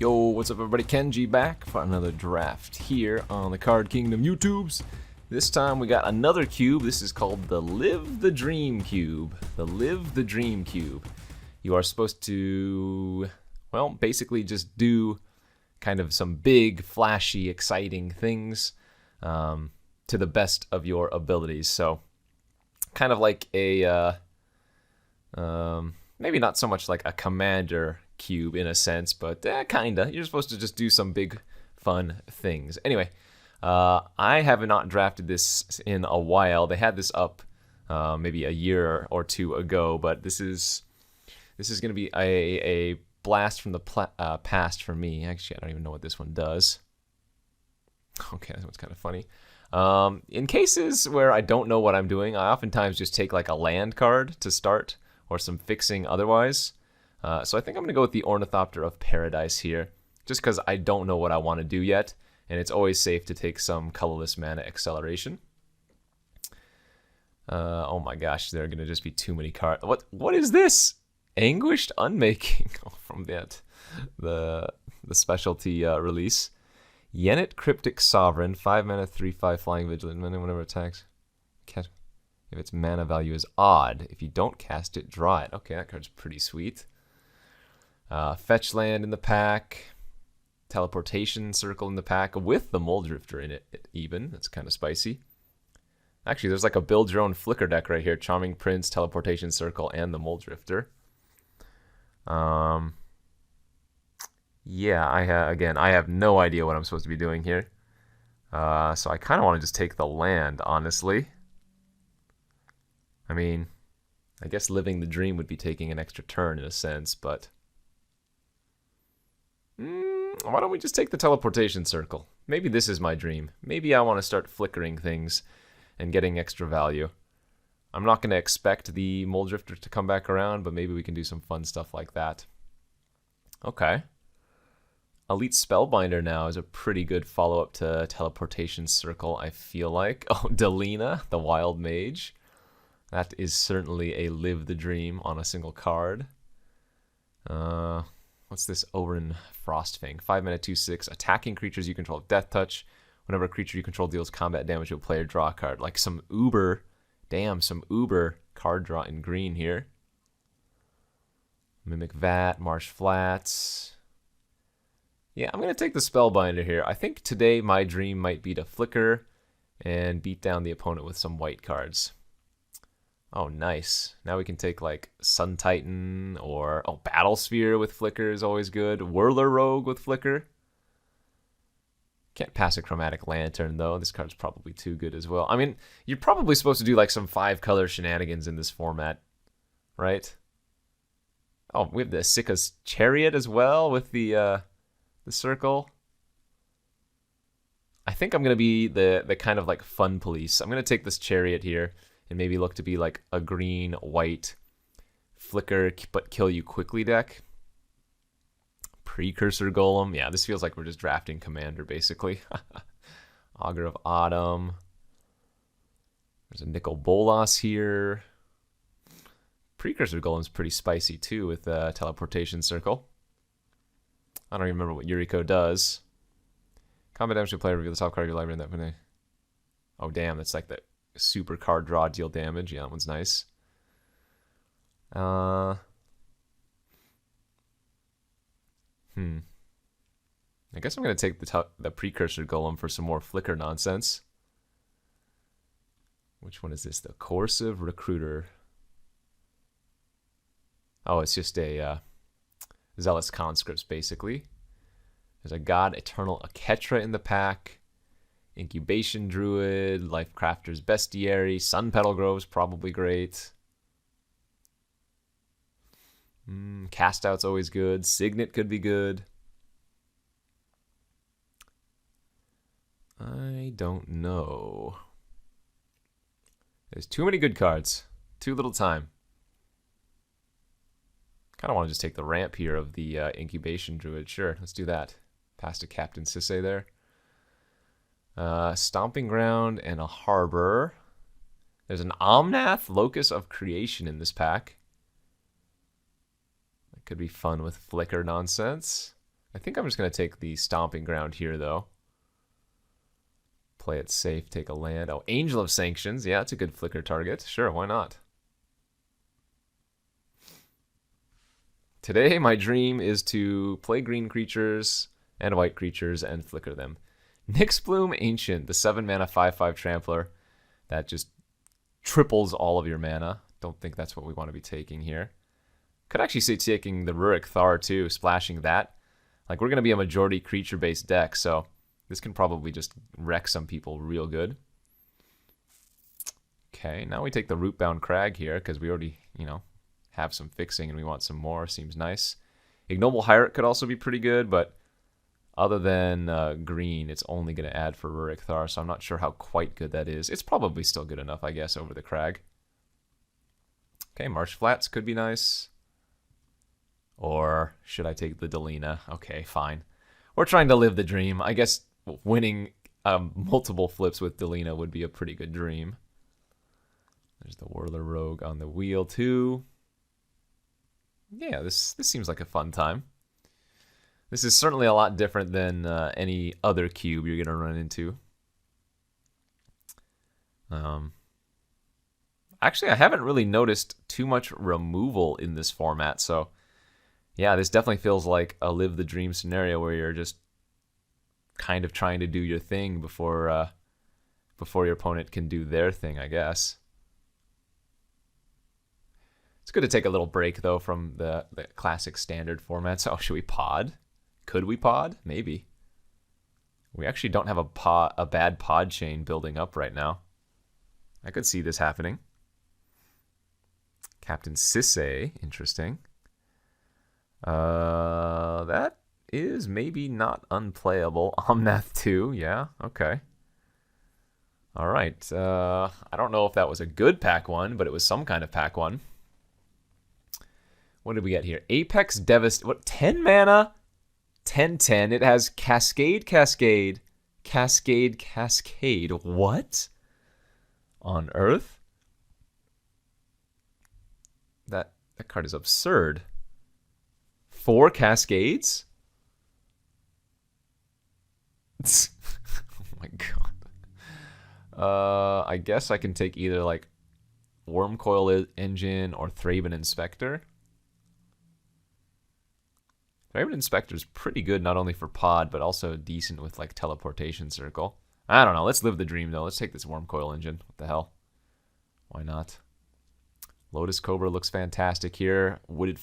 Yo, what's up everybody? Kenji back for another draft here on the Card Kingdom YouTubes. This time we got another cube. This is called the Live the Dream Cube. The Live the Dream Cube. You are supposed to, well, basically just do kind of some big, flashy, exciting things to the best of your abilities. So, kind of like a, maybe not so much like a commander cube in a sense, but kinda. You're supposed to just do some big fun things. Anyway, I have not drafted this in a while. They had this up maybe a year or two ago, but this is gonna be a blast from the past for me. Actually, I don't even know what this one does. Okay, that one's kind of funny. In cases where I don't know what I'm doing, I oftentimes just take like a land card to start or some fixing otherwise. So I think I'm going to go with the Ornithopter of Paradise here, just because I don't know what I want to do yet, and it's always safe to take some colorless mana acceleration. Oh my gosh, there are going to just be too many cards. What is this? Anguished Unmaking from the specialty release. Yennet Cryptic Sovereign, 5 mana, 3/5 Flying Vigilant, whenever it attacks. If its mana value is odd, if you don't cast it, draw it. Okay, that card's pretty sweet. Fetch land in the pack, teleportation circle in the pack with the Muldrifter in it even. That's kind of spicy. Actually, there's like a build your own flicker deck right here. Charming Prince, teleportation circle, and the Muldrifter. Yeah, I have no idea what I'm supposed to be doing here. So I kind of want to just take the land, honestly. I mean, I guess living the dream would be taking an extra turn in a sense, but why don't we just take the teleportation circle? Maybe this is my dream. Maybe I want to start flickering things and getting extra value. I'm not going to expect the Muldrifter to come back around, but maybe we can do some fun stuff like that. Okay. Elite Spellbinder now is a pretty good follow-up to teleportation circle, I feel like. Oh, Delina, the Wild Mage. That is certainly a live the dream on a single card. What's this? Orin Frostfang. 5 mana, 2/6. Attacking creatures you control Death Touch. Whenever a creature you control deals combat damage to a player, draw a card. Like some uber, some uber card draw in green here. Mimic Vat, Marsh Flats. Yeah, I'm going to take the Spellbinder here. I think today my dream might be to flicker and beat down the opponent with some white cards. Oh, nice. Now we can take like Sun Titan or Battle Sphere with Flicker is always good. Whirler Rogue with Flicker. Can't pass a Chromatic Lantern though. This card's probably too good as well. I mean, you're probably supposed to do like some 5-color shenanigans in this format, right? Oh, we have the Sika's Chariot as well with the circle. I think I'm gonna be the kind of like fun police. I'm gonna take this Chariot here and maybe look to be like a green, white, flicker, but kill you quickly deck. Precursor Golem. Yeah, this feels like we're just drafting Commander, basically. Augur of Autumn. There's a Nicol Bolas here. Precursor Golem's pretty spicy, too, with Teleportation Circle. I don't even remember what Yuriko does. Combat damage to player, reveal the top card of your library in that window. Oh, damn, that's like the super card draw, deal damage. Yeah, that one's nice. I guess I'm going to take the Precursor Golem for some more flicker nonsense. Which one is this? The Coercive Recruiter. Oh, it's just a Zealous Conscripts, basically. There's a God Eternal Aketra in the pack. Incubation Druid, Lifecrafter's Bestiary, Sun Petal Grove's probably great. Cast Out's always good. Signet could be good. I don't know. There's too many good cards. Too little time. Kind of want to just take the ramp here of the Incubation Druid. Sure, let's do that. Pass to Captain Sisse there. Stomping Ground and a Harbor. There's an Omnath, Locus of Creation in this pack. That could be fun with flicker nonsense. I think I'm just going to take the Stomping Ground here, though. Play it safe, take a land. Oh, Angel of Sanctions. Yeah, that's a good flicker target. Sure, why not? Today, my dream is to play green creatures and white creatures and flicker them. Nyxbloom Ancient, the 7-mana 5/5 Trampler. That just triples all of your mana. Don't think that's what we want to be taking here. Could actually see taking the Rurik Thar, too, splashing that. Like, we're going to be a majority creature-based deck, so this can probably just wreck some people real good. Okay, now we take the Rootbound Crag here, because we already, you know, have some fixing and we want some more. Seems nice. Ignoble Hyrule could also be pretty good, but other than green, it's only going to add for Rurik Thar, so I'm not sure how quite good that is. It's probably still good enough, I guess, over the Crag. Okay, Marsh Flats could be nice. Or should I take the Delina? Okay, fine. We're trying to live the dream. I guess winning multiple flips with Delina would be a pretty good dream. There's the Whirler Rogue on the wheel, too. Yeah, this seems like a fun time. This is certainly a lot different than any other cube you're going to run into. Actually, I haven't really noticed too much removal in this format, so yeah, this definitely feels like a live the dream scenario where you're just kind of trying to do your thing before your opponent can do their thing, I guess. It's good to take a little break, though, from the classic standard formats. Oh, should we pod? Could we pod? Maybe. We actually don't have a bad pod chain building up right now. I could see this happening. Captain Sisay, interesting. That is maybe not unplayable. Omnath 2, yeah, okay. All right. I don't know if that was a good pack one, but it was some kind of pack one. What did we get here? Apex Devast... What? 10 mana? 10/10. It has Cascade, Cascade, Cascade, Cascade. What? On Earth? That card is absurd. 4 Cascades? Oh my god. I guess I can take either like Wormcoil Engine or Thraben Inspector. Thraben Inspector is pretty good not only for pod, but also decent with like Teleportation Circle. I don't know. Let's live the dream though. Let's take this Wormcoil Engine. What the hell? Why not? Lotus Cobra looks fantastic here. Wooded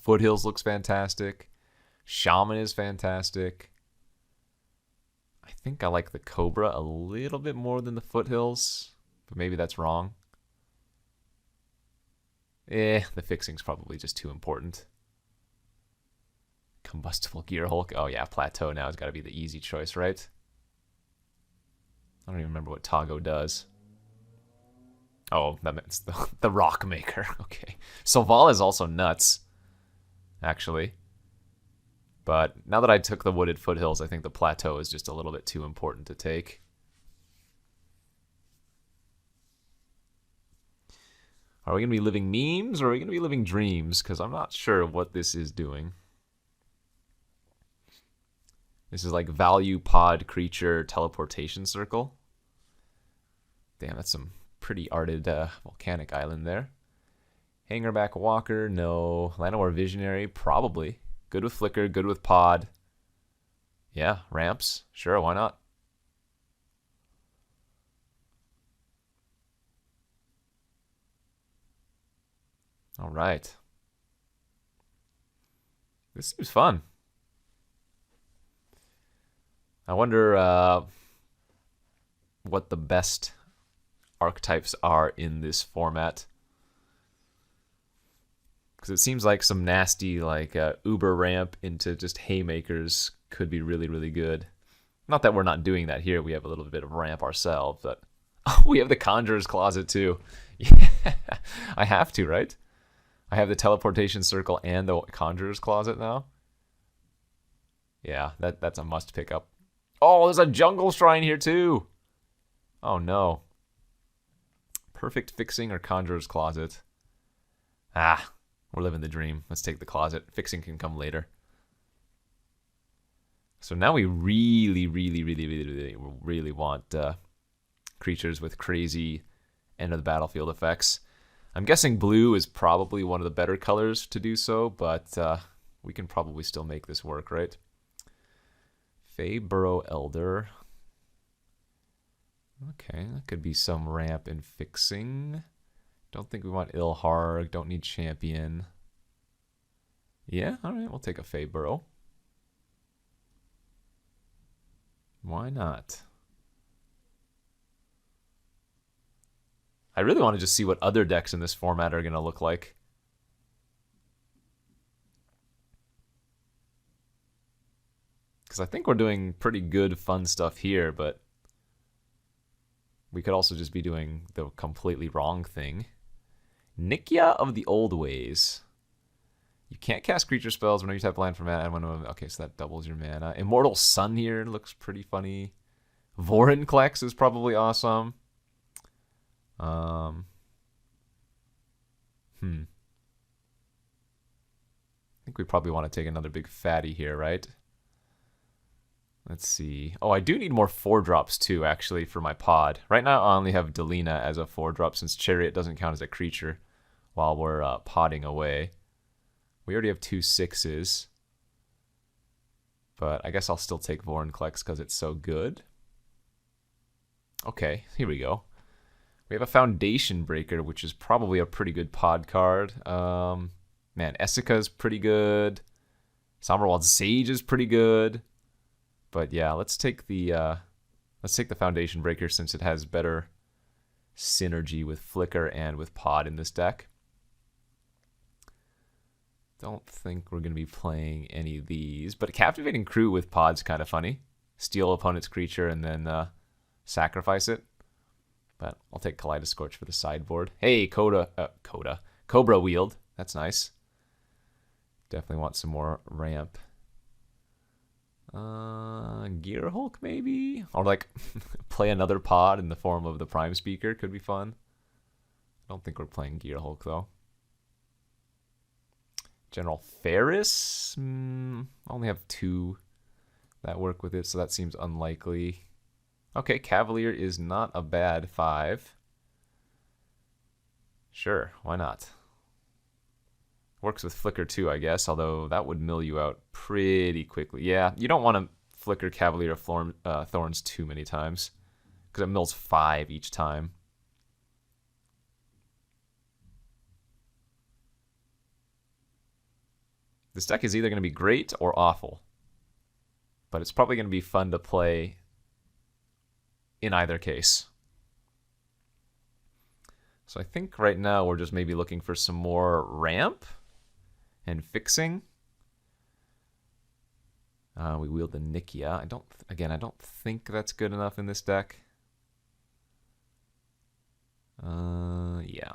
Foothills looks fantastic. Shaman is fantastic. I think I like the Cobra a little bit more than the Foothills, but maybe that's wrong. The fixing's probably just too important. Combustible Gear Hulk. Oh yeah, Plateau now has got to be the easy choice, right? I don't even remember what Tago does. Oh, that means the Rock Maker. Okay. Solvala is also nuts, actually. But now that I took the Wooded Foothills, I think the Plateau is just a little bit too important to take. Are we going to be living memes or are we going to be living dreams? Because I'm not sure what this is doing. This is like value pod creature teleportation circle. Damn, that's some pretty arted volcanic island there. Hangerback Walker, no. Llanowar Visionary, probably. Good with Flicker, good with pod. Yeah, ramps. Sure, why not? All right. This seems fun. I wonder what the best archetypes are in this format. Because it seems like some nasty like Uber ramp into just haymakers could be really, really good. Not that we're not doing that here. We have a little bit of ramp ourselves, but oh, we have the Conjurer's Closet too. Yeah, I have to, right? I have the Teleportation Circle and the Conjurer's Closet now. Yeah, that's a must pick up. Oh, there's a Jungle Shrine here too. Oh no. Perfect Fixing or Conjurer's Closet? Ah, we're living the dream. Let's take the closet. Fixing can come later. So now we really want creatures with crazy end of the battlefield effects. I'm guessing blue is probably one of the better colors to do so, but we can probably still make this work, right? Fey Burrow Elder. Okay, that could be some ramp and fixing. Don't think we want Ilharg. Don't need champion. Yeah, alright, we'll take a Fey Burrow. Why not? I really want to just see what other decks in this format are going to look like. Because I think we're doing pretty good, fun stuff here, but we could also just be doing the completely wrong thing. Nikia of the Old Ways. You can't cast creature spells whenever you tap land for mana. Okay, so that doubles your mana. Immortal Sun here looks pretty funny. Vorinclex is probably awesome. I think we probably want to take another big fatty here, right? Let's see. Oh, I do need more 4-drops too, actually, for my pod. Right now, I only have Delina as a 4-drop since Chariot doesn't count as a creature while we're podding away. We already have 2 6s. But I guess I'll still take Vorinclex because it's so good. Okay, here we go. We have a Foundation Breaker, which is probably a pretty good pod card. Man, Essica is pretty good. Somberwald Sage is pretty good. But yeah, let's take the Foundation Breaker since it has better synergy with Flicker and with Pod in this deck. Don't think we're going to be playing any of these, but a Captivating Crew with Pod's kind of funny. Steal opponent's creature and then sacrifice it. But I'll take Kaleidoscorch for the sideboard. Hey, Cobra Wield. That's nice. Definitely want some more ramp. Gear Hulk maybe? Or like play another pod in the form of the Prime Speaker could be fun. I don't think we're playing Gear Hulk though. General Ferris? I only have 2 that work with it, so that seems unlikely. Okay, Cavalier is not a bad 5. Sure, why not? Works with Flicker too, I guess, although that would mill you out pretty quickly. Yeah, you don't want to Flicker Cavalier of Thorns too many times, because it mills 5 each time. This deck is either going to be great or awful, but it's probably going to be fun to play in either case. So I think right now we're just maybe looking for some more ramp and fixing. We wield the Nikia. I don't think that's good enough in this deck. Yeah.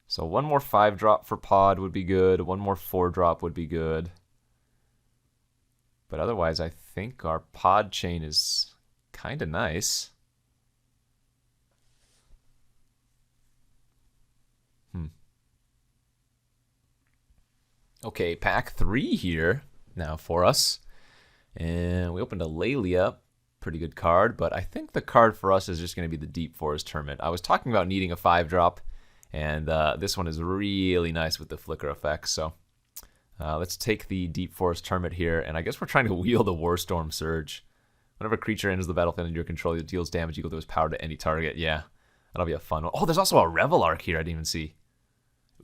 So one more 5-drop for Pod would be good. One more 4-drop would be good. But otherwise, I think our Pod chain is kind of nice. Okay, pack 3 here now for us. And we opened a Lelia. Pretty good card, but I think the card for us is just going to be the Deep Forest Tournament. I was talking about needing a 5-drop, and this one is really nice with the flicker effect. So let's take the Deep Forest Tournament here, and I guess we're trying to wield a Warstorm Surge. Whenever a creature enters the battlefield under your control, it deals damage equal to its power to any target. Yeah, that'll be a fun one. Oh, there's also a Revel Arc here I didn't even see.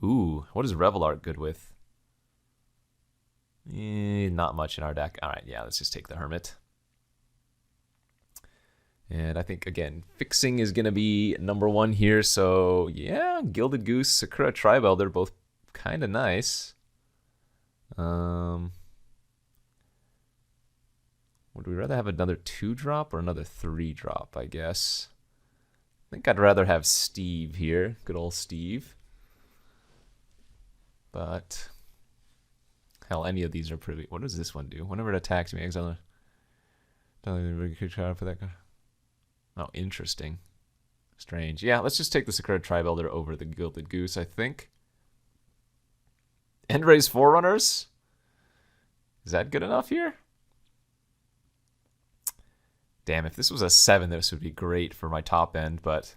Ooh, what is Revel Arc good with? Not much in our deck. All right, yeah, let's just take the Hermit. And I think, again, fixing is going to be number 1 here. So, yeah, Gilded Goose, Sakura Tribal, they're both kind of nice. Would we rather have another 2-drop or another 3-drop, I guess? I think I'd rather have Steve here. Good old Steve. But, hell, any of these are pretty... What does this one do? Whenever it attacks me, exile... for that guy. Oh, interesting. Strange. Yeah, let's just take the Sakura Tribe Elder over the Gilded Goose, I think. Endray's Forerunners? Is that good enough here? Damn, if this was a 7, this would be great for my top end, but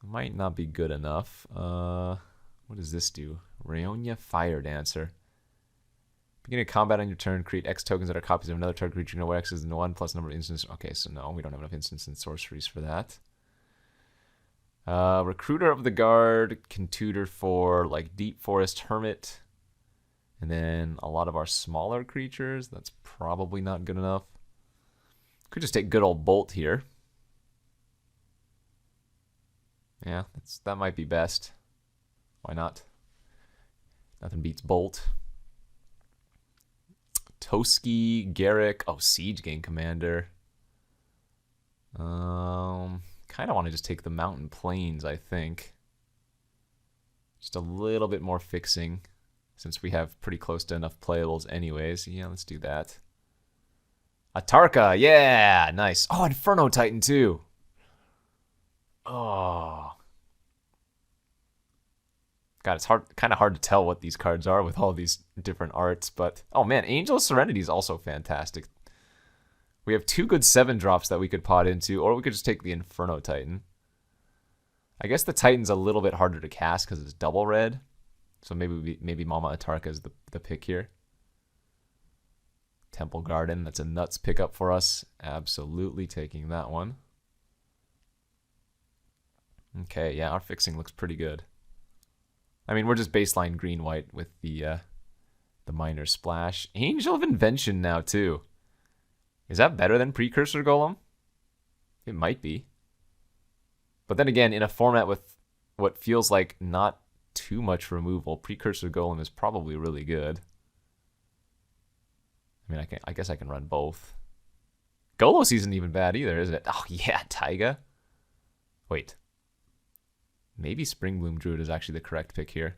might not be good enough. What does this do? Rayonia Fire Dancer. Beginning of combat on your turn, create X tokens that are copies of another target creature. You know where X is the 1 plus number of instances. Okay, so no, we don't have enough instants and sorceries for that. Recruiter of the Guard can tutor for like Deep Forest Hermit. And then a lot of our smaller creatures. That's probably not good enough. Could just take good old Bolt here. Yeah, that might be best. Why not? Nothing beats Bolt. Toski, Garrick. Oh, Siege Gang Commander. Kind of want to just take the Mountain Plains, I think. Just a little bit more fixing, since we have pretty close to enough playables anyways. Yeah, let's do that. Atarka, yeah, nice. Oh, Inferno Titan too. Oh. God, it's kind of hard to tell what these cards are with all these different arts, but oh man, Angel of Serenity is also fantastic. We have 2 good 7-drops that we could pot into, or we could just take the Inferno Titan. I guess the Titan's a little bit harder to cast because it's double red, so maybe Mama Atarka is the pick here. Temple Garden, that's a nuts pickup for us. Absolutely taking that one. Okay, yeah, our fixing looks pretty good. I mean, we're just baseline green-white with the minor splash. Angel of Invention now, too. Is that better than Precursor Golem? It might be. But then again, in a format with what feels like not too much removal, Precursor Golem is probably really good. I mean, I guess I can run both. Golos isn't even bad either, is it? Oh, yeah, Taiga. Wait. Maybe Springbloom Druid is actually the correct pick here.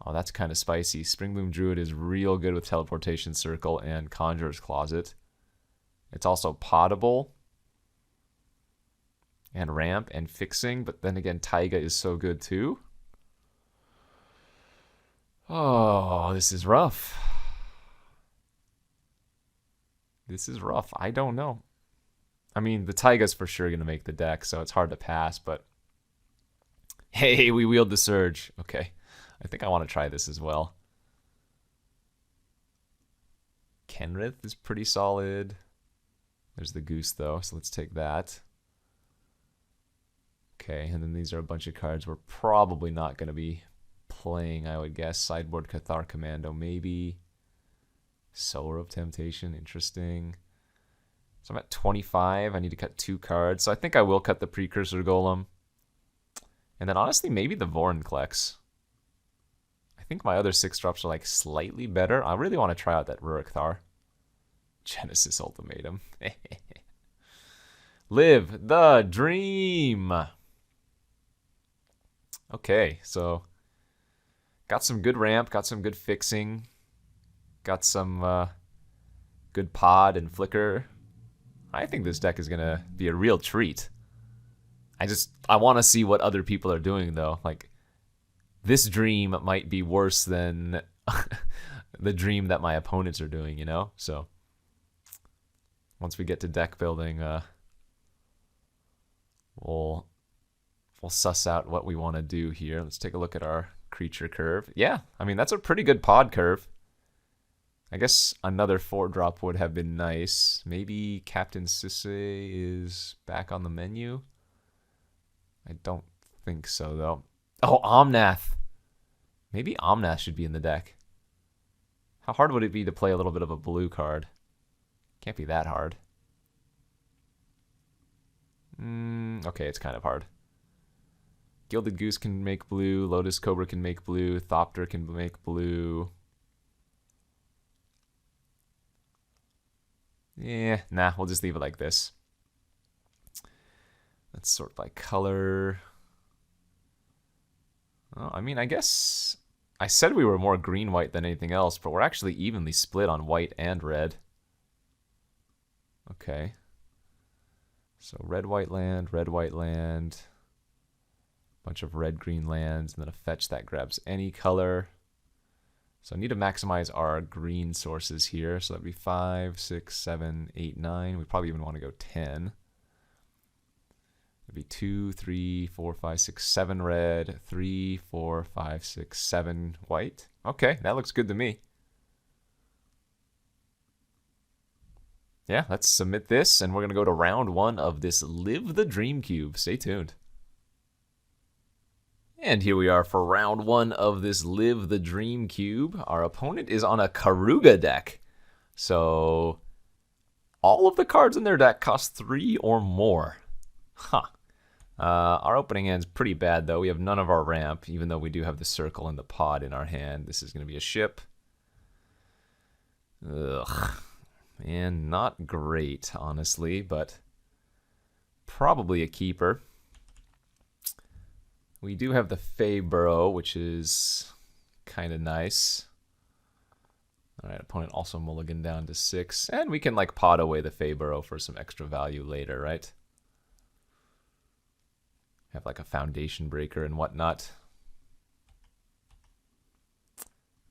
Oh, that's kind of spicy. Springbloom Druid is real good with Teleportation Circle and Conjurer's Closet. It's also potable. And ramp and fixing, but then again, Taiga is so good too. Oh, this is rough. This is rough. I don't know. I mean, the Taiga's for sure going to make the deck, so it's hard to pass, but... Hey, we wield the Surge. Okay. I think I want to try this as well. Kenrith is pretty solid. There's the Goose, though, so let's take that. Okay, and then these are a bunch of cards we're probably not going to be playing, I would guess. Sideboard Cathar Commando, maybe. Sower of Temptation, interesting. So I'm at 25. I need to cut 2 cards. So I think I will cut the Precursor Golem. And then honestly, maybe the Vorinclex. I think my other 6-drops are like slightly better. I really want to try out that Rurikthar. Genesis Ultimatum. Live the dream. Okay, so got some good ramp, got some good fixing, got some good pod and flicker. I think this deck is going to be a real treat. I want to see what other people are doing, though. Like, this dream might be worse than the dream that my opponents are doing, you know? So, once we get to deck building, we'll suss out what we want to do here. Let's take a look at our creature curve. Yeah, I mean, that's a pretty good pod curve. I guess another 4-drop would have been nice. Maybe Captain Sisse is back on the menu. I don't think so, though. Oh, Omnath. Maybe Omnath should be in the deck. How hard would it be to play a little bit of a blue card? Can't be that hard. Okay, it's kind of hard. Gilded Goose can make blue. Lotus Cobra can make blue. Thopter can make blue. Yeah, nah, we'll just leave it like this. Let's sort by color. Oh, I mean, I guess I said we were more green-white than anything else, but we're actually evenly split on white and red. Okay. So red-white land, red-white land. Bunch of red-green lands, and then a fetch that grabs any color. So I need to maximize our green sources here. So that'd be 5, 6, 7, 8, 9. We probably even want to go 10. It'd be 2, 3, 4, 5, 6, 7 red, 3, 4, 5, 6, 7 white. Okay, that looks good to me. Yeah, let's submit this, and we're going to go to round 1 of this Live the Dream Cube. Stay tuned. And here we are for round 1 of this Live the Dream Cube. Our opponent is on a Karuga deck. So all of the cards in their deck cost 3 or more. Huh. Our opening hand's pretty bad, though. We have none of our ramp, even though we do have the circle and the pod in our hand. This is going to be a ship. Ugh. Man, not great, honestly, but probably a keeper. We do have the Fey Burrow, which is kind of nice. All right, opponent also mulligan down to 6. And we can, like, pod away the Fey Burrow for some extra value later, right? Have, like, a foundation breaker and whatnot.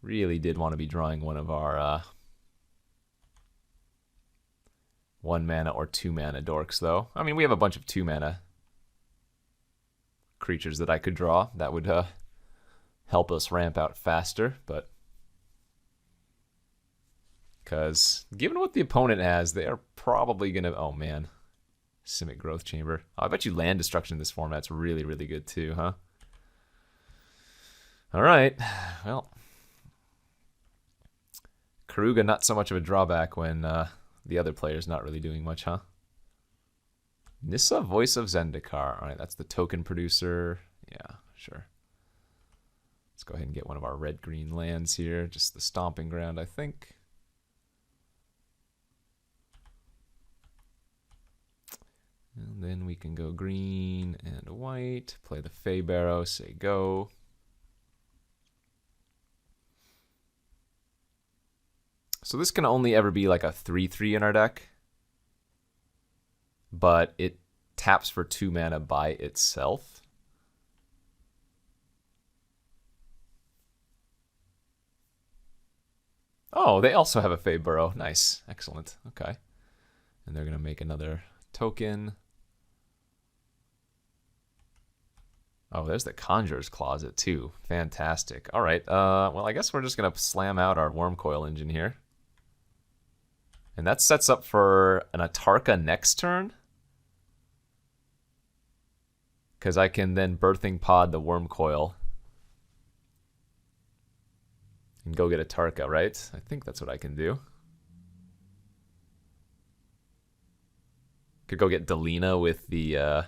Really did want to be drawing one of our 1 mana or 2 mana dorks, though. I mean, we have a bunch of 2 mana creatures that I could draw that would help us ramp out faster, but because given what the opponent has, they are probably gonna, oh man, Simic Growth Chamber. Oh, I bet you land destruction in this format's really, really good too, huh? All right, well, Karuga not so much of a drawback when the other player's not really doing much, huh? Nissa, Voice of Zendikar. All right, that's the token producer. Yeah, sure. Let's go ahead and get one of our red-green lands here. Just the stomping ground, I think. And then we can go green and white. Play the Fey Barrow, say go. So this can only ever be like a 3/3 in our deck. But it taps for 2 mana by itself. Oh, they also have a Fey Burrow. Nice. Excellent. Okay. And they're going to make another token. Oh, there's the Conjurer's Closet, too. Fantastic. All right. Well, I guess we're just going to slam out our Worm Coil Engine here. And that sets up for an Atarka next turn. Because I can then Birthing Pod the Worm Coil. And go get a Tarka, right? I think that's what I can do. Could go get Delina with the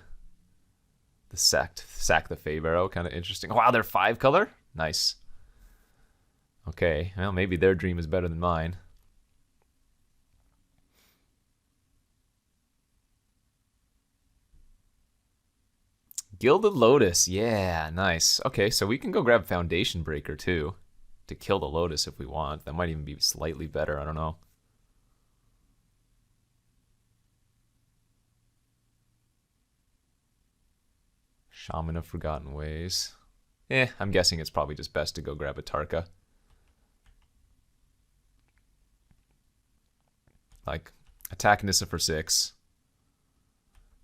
sack the Fey Barrow. Kind of interesting. Wow, they're 5 color? Nice. Okay, well, maybe their dream is better than mine. Gilded Lotus, yeah, nice. Okay, so we can go grab Foundation Breaker too to kill the Lotus if we want. That might even be slightly better, I don't know. Shaman of Forgotten Ways. I'm guessing it's probably just best to go grab a Tarka. Like, attack Nissa for 6.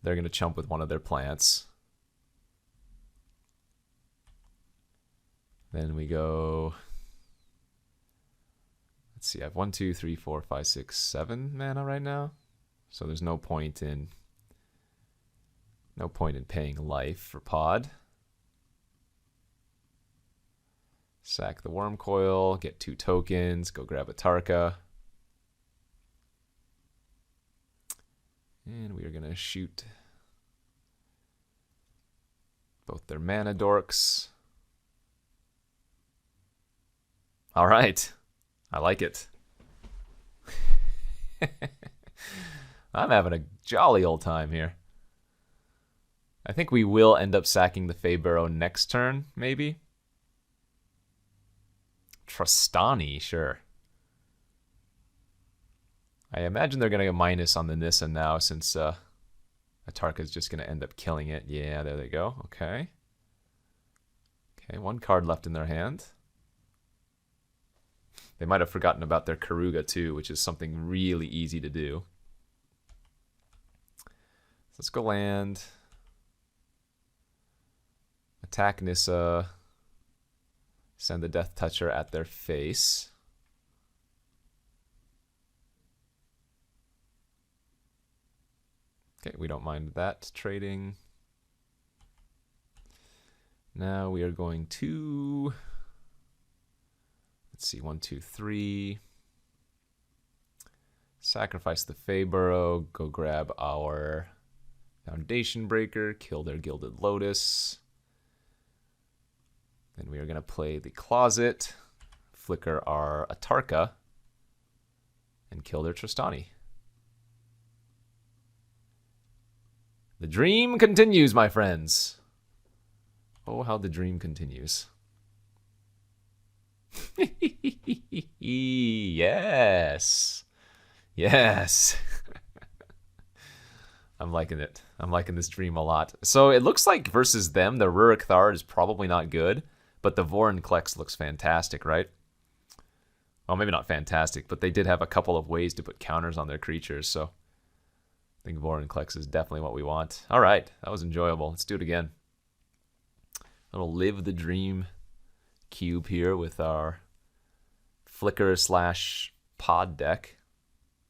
They're going to chump with one of their plants. Then we go, let's see, I have 1, 2, 3, 4, 5, 6, 7 mana right now. So there's no point in paying life for pod. Sack the Worm Coil, get 2 tokens, go grab a Tarka. And we are going to shoot both their mana dorks. All right. I like it. I'm having a jolly old time here. I think we will end up sacking the Fey Barrow next turn, maybe. Trostani, sure. I imagine they're going to go minus on the Nissa now since Atarka is just going to end up killing it. Yeah, there they go. Okay. Okay, one card left in their hand. They might have forgotten about their Karuga too, which is something really easy to do. Let's go land. Attack Nissa. Send the Death Toucher at their face. Okay, we don't mind that trading. Now we are going to, let's see, 1, 2, 3. Sacrifice the Feyburrow, go grab our Foundation Breaker, kill their Gilded Lotus. Then we are going to play the Closet, flicker our Atarka, and kill their Tristani. The dream continues, my friends. Oh, how the dream continues. Yes. Yes. I'm liking it. I'm liking this dream a lot. So it looks like versus them, the Rurik Thard is probably not good, but the Vorinclex looks fantastic, right? Well, maybe not fantastic, but they did have a couple of ways to put counters on their creatures, so I think Vorinclex is definitely what we want. All right, that was enjoyable. Let's do it again. Little Live the Dream cube here with our Flicker / Pod deck.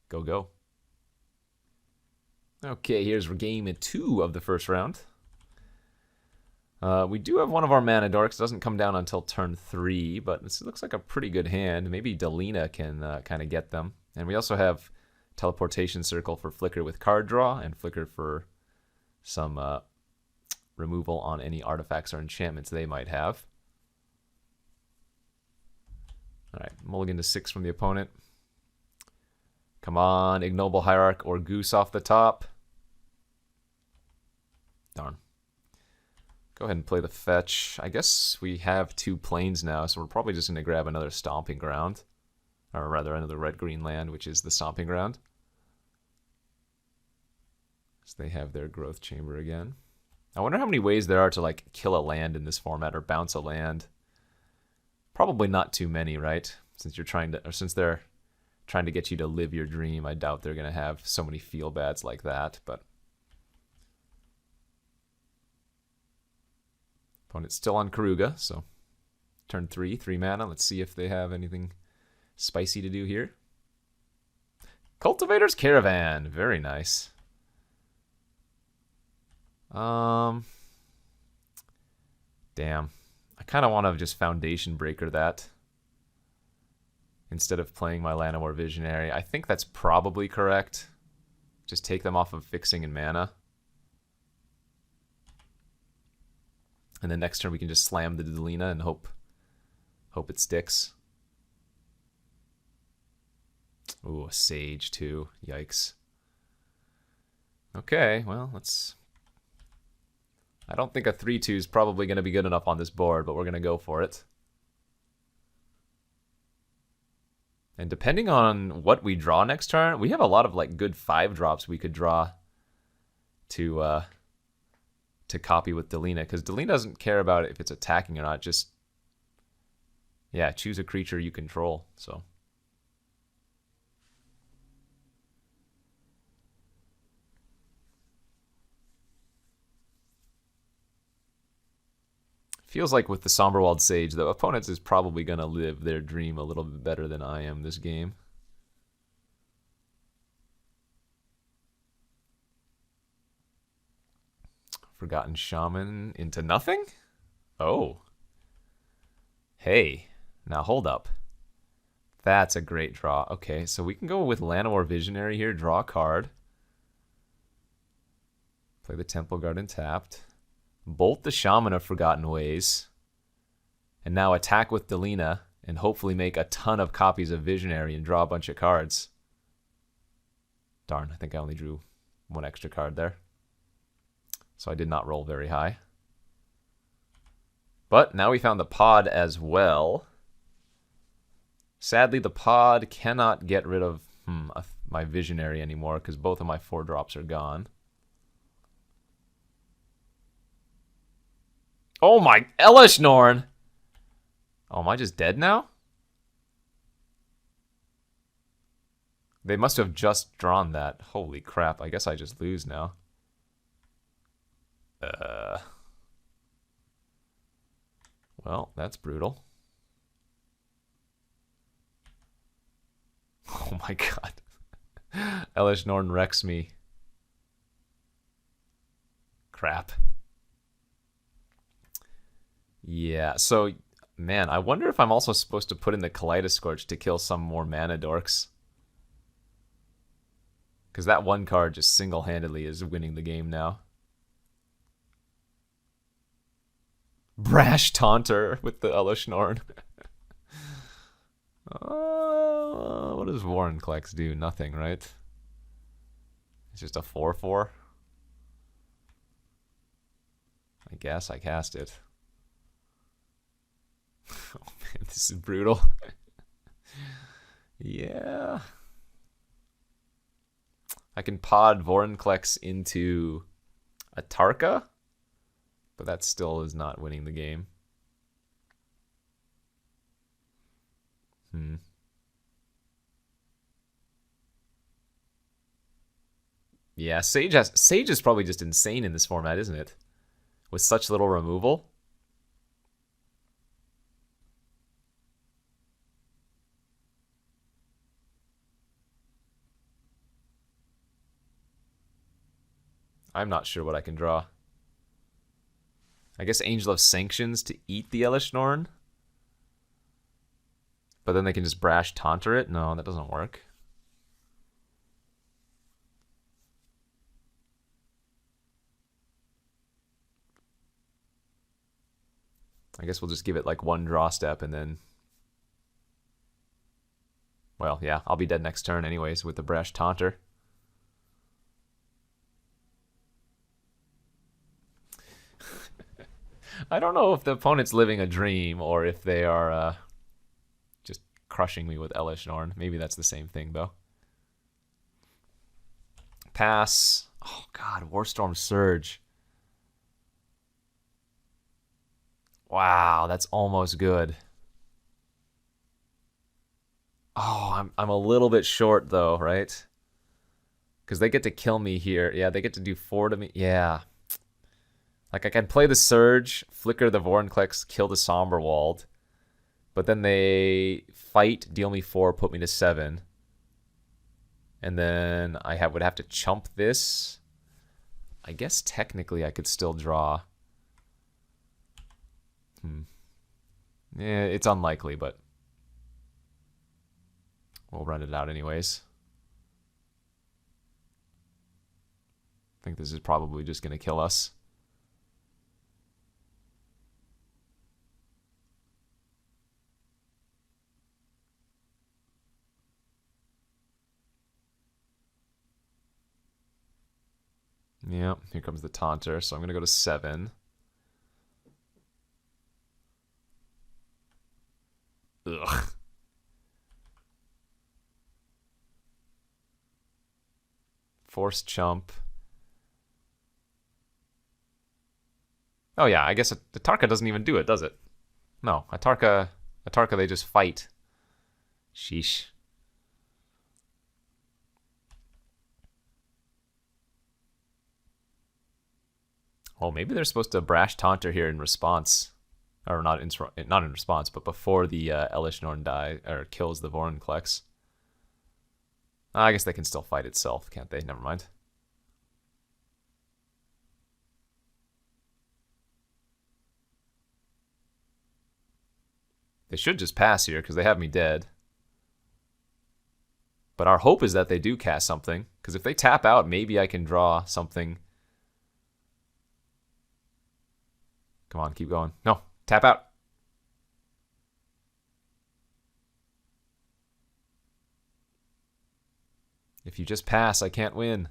Go, go. Okay, here's game 2 of the first round. We do have one of our mana dorks. It doesn't come down until turn 3, but this looks like a pretty good hand. Maybe Delina can kind of get them. And we also have Teleportation Circle for Flicker with card draw, and Flicker for some removal on any artifacts or enchantments they might have. Alright, mulligan to 6 from the opponent. Come on, Ignoble Hierarch or Goose off the top. Darn. Go ahead and play the fetch. I guess we have 2 planes now, so we're probably just going to grab another Stomping Ground. Or rather, another red-green land, which is the Stomping Ground. So they have their Growth Chamber again. I wonder how many ways there are to like kill a land in this format or bounce a land. Probably not too many, right? Since you're trying to, or since they're trying to get you to live your dream, I doubt they're going to have so many feel bads like that, but opponent's still on Karuga, so turn 3, 3 mana. Let's see if they have anything spicy to do here. Cultivator's Caravan, very nice. Damn. I kind of want to just Foundation Breaker that instead of playing my Llanowar Visionary. I think that's probably correct. Just take them off of fixing and mana. And then next turn we can just slam the Delina and hope it sticks. Ooh, a Sage too. Yikes. Okay, well, let's... I don't think a 3/2 is probably going to be good enough on this board, but we're going to go for it. And depending on what we draw next turn, we have a lot of like good 5-drops we could draw to copy with Delina, because Delina doesn't care about if it's attacking or not. Just, yeah, choose a creature you control. So feels like with the Somberwald Sage, the opponent is probably going to live their dream a little bit better than I am this game. Forgotten Shaman into nothing? Oh. Hey, now hold up. That's a great draw. Okay, so we can go with Llanowar Visionary here, draw a card. Play the Temple Garden tapped. Bolt the Shaman of Forgotten Ways, and now attack with Delina, and hopefully make a ton of copies of Visionary and draw a bunch of cards. Darn, I think I only drew 1 extra card there. So I did not roll very high. But now we found the pod as well. Sadly, the pod cannot get rid of my Visionary anymore, because both of my 4-drops are gone. Oh my, Elishnorn! Oh, am I just dead now? They must have just drawn that. Holy crap, I guess I just lose now. Well, that's brutal. Oh my god. Elish Norn wrecks me. Crap. Yeah, so, man, I wonder if I'm also supposed to put in the Kaleidoscorch to kill some more mana dorks. Because that one card just single-handedly is winning the game now. Brash Taunter with the Elish Norn. What does Vorinclex do? Nothing, right? It's just a 4/4. I guess I cast it. Oh man, this is brutal. Yeah. I can pod Vorinclex into a Tarka, but that still is not winning the game. Yeah, Sage is probably just insane in this format, isn't it? With such little removal. I'm not sure what I can draw. I guess Angel of Sanctions to eat the Elish Norn. But then they can just Brash Taunter it? No, that doesn't work. I guess we'll just give it like one draw step and then... Well, yeah, I'll be dead next turn anyways with the Brash Taunter. I don't know if the opponent's living a dream or if they are just crushing me with Elish Norn. Maybe that's the same thing, though. Pass. Oh, God. Warstorm Surge. Wow, that's almost good. Oh, I'm a little bit short, though, right? Because they get to kill me here. Yeah, they get to do 4 to me. Yeah. Like, I can play the Surge, flicker the Vorinclex, kill the Somberwald. But then they fight, deal me 4, put me to 7. And then I would have to chump this. I guess technically I could still draw. Yeah, it's unlikely, but we'll run it out anyways. I think this is probably just going to kill us. Yep, here comes the Taunter, so I'm going to go to 7. Ugh. Forced chump. Oh yeah, I guess the Tarka doesn't even do it, does it? No, a Tarka they just fight. Sheesh. Oh, maybe they're supposed to Brash Taunter here in response. Or not in response, but before the Elish Norn kills the Vorinclex. I guess they can still fight itself, can't they? Never mind. They should just pass here because they have me dead. But our hope is that they do cast something, because if they tap out, maybe I can draw something. Come on, keep going. No, tap out. If you just pass, I can't win.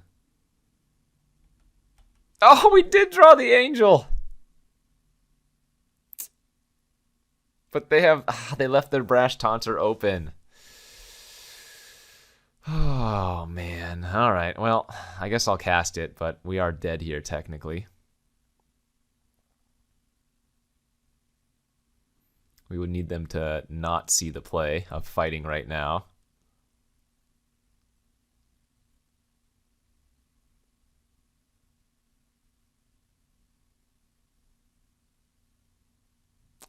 Oh, we did draw the Angel. But they left their Brash Taunter open. Oh, man. All right. Well, I guess I'll cast it, but we are dead here, technically. We would need them to not see the play of fighting right now.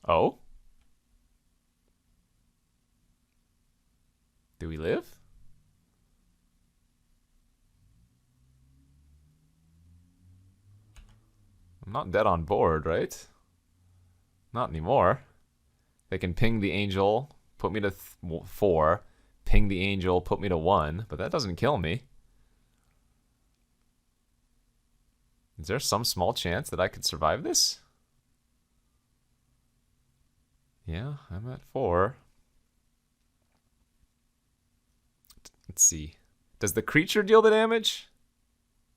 Oh? Do we live? I'm not dead on board, right? Not anymore. They can ping the angel, put me to 4, ping the angel, put me to 1, but that doesn't kill me. Is there some small chance that I could survive this? Yeah, I'm at 4. Let's see. Does the creature deal the damage?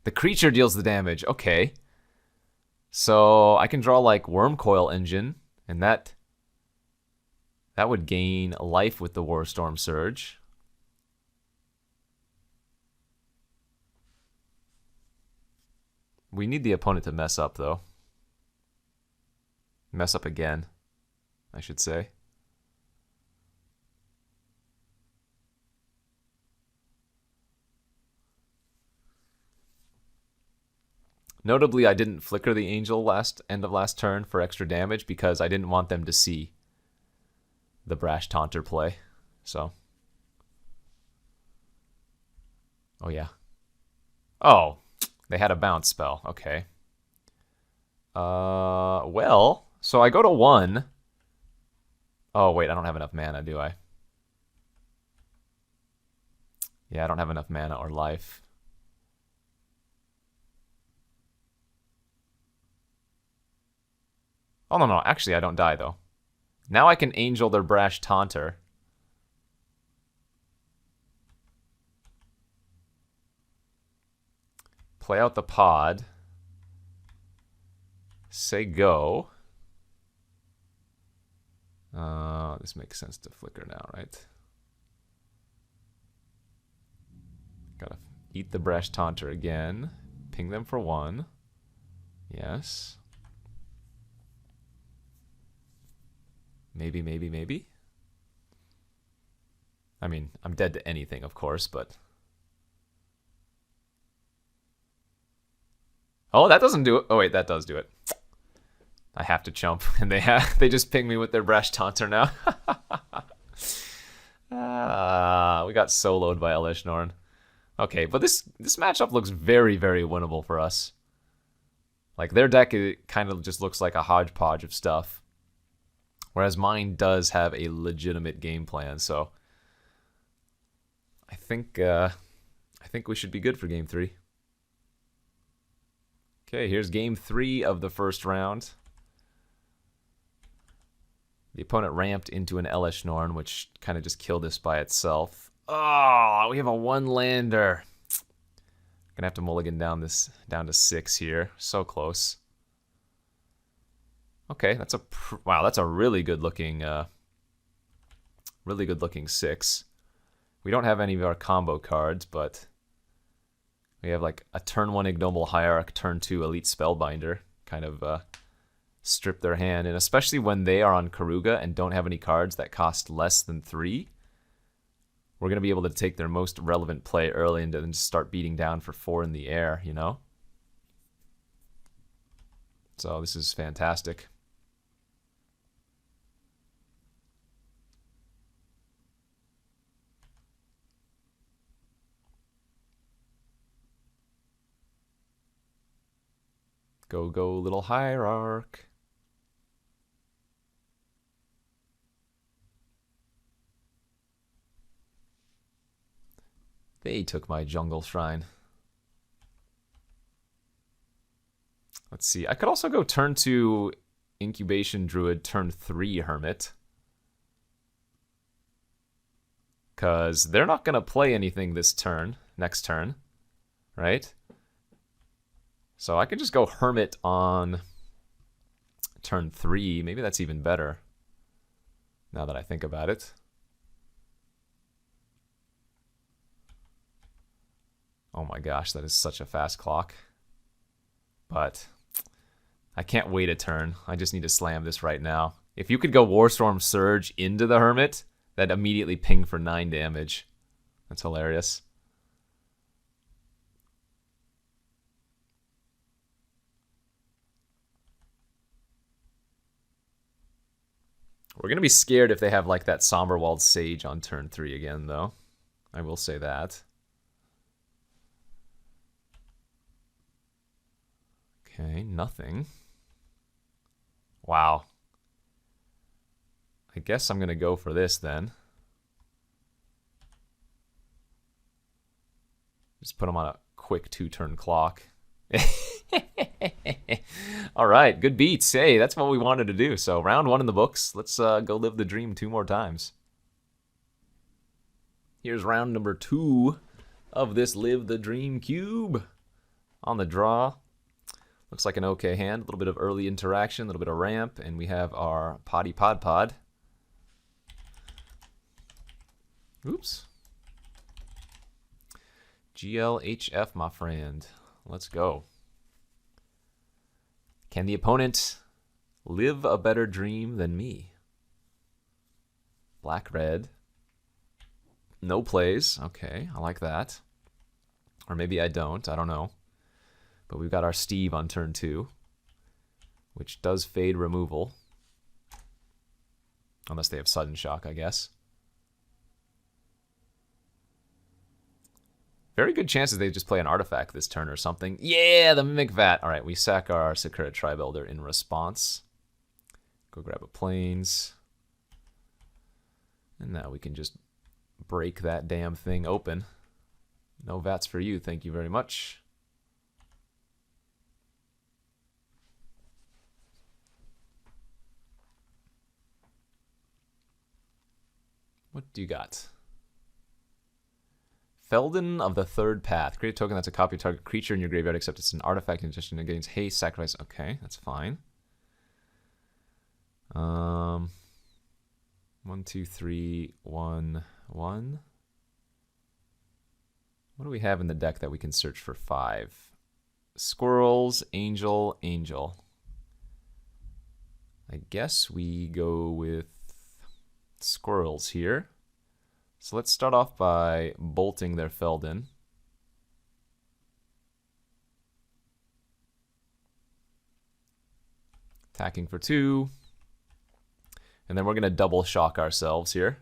The creature deals the damage. Okay. So I can draw like Worm Coil Engine, and that would gain life with the Warstorm Surge. We need the opponent to mess up, though. Mess up again, I should say. Notably, I didn't flicker the angel end of last turn for extra damage because I didn't want them to see the Brash Taunter play. So. Oh, yeah. Oh, they had a bounce spell. Okay. Well, so I go to 1. Oh, wait, I don't have enough mana, do I? Yeah, I don't have enough mana or life. Oh, no, actually, I don't die, though. Now I can angel their Brash Taunter. Play out the pod. Say go. This makes sense to flicker now, right? Gotta eat the Brash Taunter again. Ping them for 1. Yes. Maybe, maybe, maybe. I mean, I'm dead to anything, of course, but... Oh, that doesn't do it. Oh, wait, that does do it. I have to chump, and they just ping me with their Brash Taunter now. We got soloed by Elishnorn. Okay, but this matchup looks very, very winnable for us. Like, their deck, it kind of just looks like a hodgepodge of stuff. Whereas mine does have a legitimate game plan, so I think we should be good for game 3. Okay, here's game 3 of the first round. The opponent ramped into an Elishnorn, which kind of just killed us by itself. Oh, we have a 1-lander. Gonna have to mulligan down to 6 here. So close. Okay, that's a really good looking 6. We don't have any of our combo cards, but we have like a turn 1 Ignoble Hierarch, turn 2 Elite Spellbinder, kind of strip their hand, and especially when they are on Karuga and don't have any cards that cost less than 3, we're gonna be able to take their most relevant play early and then just start beating down for 4 in the air, you know? So this is fantastic. Go, go, little Hierarch. They took my Jungle Shrine. Let's see. I could also go turn 2 Incubation Druid, turn 3 Hermit. Because they're not going to play anything next turn, right? So I could just go Hermit on turn 3. Maybe that's even better, now that I think about it. Oh my gosh, that is such a fast clock. But I can't wait a turn. I just need to slam this right now. If you could go Warstorm Surge into the Hermit, that'd immediately ping for 9 damage. That's hilarious. We're going to be scared if they have like that Somberwald Sage on turn 3 again, though. I will say that. Okay, nothing. Wow. I guess I'm going to go for this then. Just put him on a quick 2-turn clock. All right, good beats. Hey, that's what we wanted to do. So round 1 in the books. Let's go live the dream 2 more times. Here's round number 2 of this Live the Dream cube. On the draw. Looks like an okay hand. A little bit of early interaction, a little bit of ramp, and we have our Potty Pod Pod. Oops. GLHF, my friend. Let's go. Can the opponent live a better dream than me? Black, red. No plays. Okay, I like that. Or maybe I don't. I don't know. But we've got our Steve on turn 2, which does fade removal. Unless they have sudden shock, I guess. Very good chances they just play an artifact this turn or something. Yeah, the Mimic Vat. All right, we sack our Sakura Tribe Elder in response. Go grab a Plains. And now we can just break that damn thing open. No Vats for you, thank you very much. What do you got? Felden of the Third Path. Create a token that's a copy of target creature in your graveyard, except it's an artifact in addition against haste, sacrifice. Okay, that's fine. 1, 2, 3, 1, 1. What do we have in the deck that we can search for 5? Squirrels, Angel, Angel. I guess we go with Squirrels here. So let's start off by bolting their Felden. Attacking for 2. And then we're going to double shock ourselves here